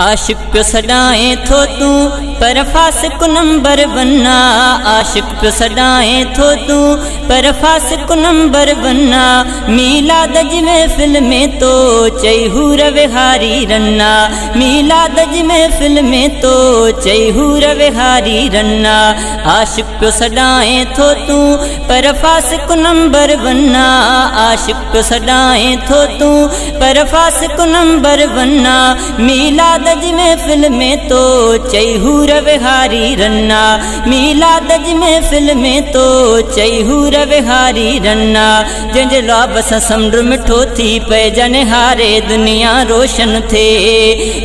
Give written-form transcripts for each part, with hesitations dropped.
आशिक प्यो सॾाए थो तूं पर फासिक नंबर वन्ना। आशिक प्यो सॾाए थो तूं पर फासिक नंबर वन्ना। मीलाद जी महफ़िल में तो चई हूर विहारी रन्ना। मीलाद जी महफ़िल में तो चई हूर विहारी रन्ना। आशिक प्यो सॾाए थो तूं पर फासिक नंबर वन्ना। आशिक प्यो सॾाए थो तूं पर फासिक नंबर वन्ना। मीलाद जी महफ़िल में तो चई हूर विहारी रन्ना। मीलाद जी महफ़िल में तो चई हूर विहारी रन्ना। जंहिंजे लाभ सां समुंड मिठो थी पए जने हारे दुनिया रोशन थे।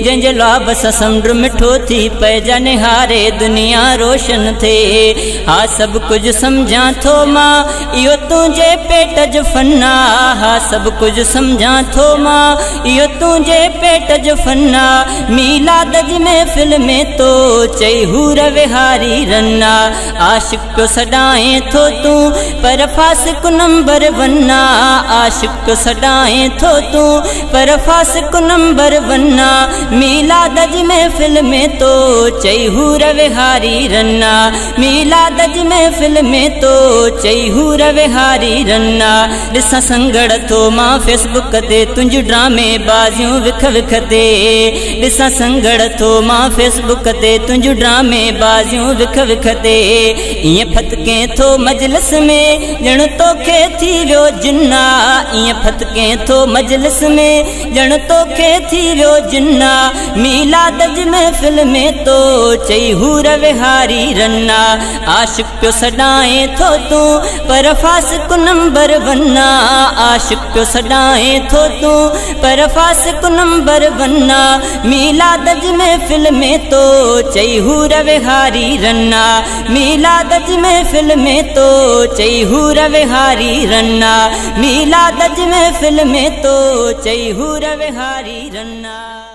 जंहिंजे लाभ सां समुंड मिठो थी पए जने हारे दुनिया रोशन थे। हा सभु कुझु सम्झां थो मां इहो तुंहिंजे पेट जो फन्ना। हा सभु कुझु सम्झां थो मां इहो तुंहिंजे पेट जो फन्ना। मीलाद जी महफ़िल में तो चई हूर विहारी रन्ना। आशिक प्यो सॾाए थो तूं पर फासिक नंबर वन्ना। आशिक प्यो सॾाए थो तूं पर फासिक नंबर वन्ना। मीलाद जी महफ़िल में तो चई हूर विहारी रन्ना। मीलाद जी महफ़िल में तो चई हूर विहारी रन्ना। ॾिसां संगड़ थो मां फेसबुक ते तुंहिंजूं ड्रामे बाज़ियूं विख विख ते। ॾिसां संगड़ थो मां फेसबुक ते तुंहिंजूं ड्रामे बाज़ियूं विख विख ते। ईअं फतके थो मजलिस में ॼण तोखे थी वियो जिन्ना। ईअं फतके थो मजलिस में ॼण तोखे थी वियो जिन्ना। मीलाद जी महफ़िल में तो चई हूर विहारी रन्ना। आशिक प्यो सॾाए थो तूं पर फासिक नंबर वन्ना। आशिक प्यो सॾाए थो तूं पर फासिक नंबर वन्ना। मीलाद जी महफ़िल में तो चई हूर विहारी रन्ना। मीलाद जी महफ़िल में तो चई हूर विहारी रन्ना। मीलाद जी महफ़िल में तो चई हूर विहारी रन्ना।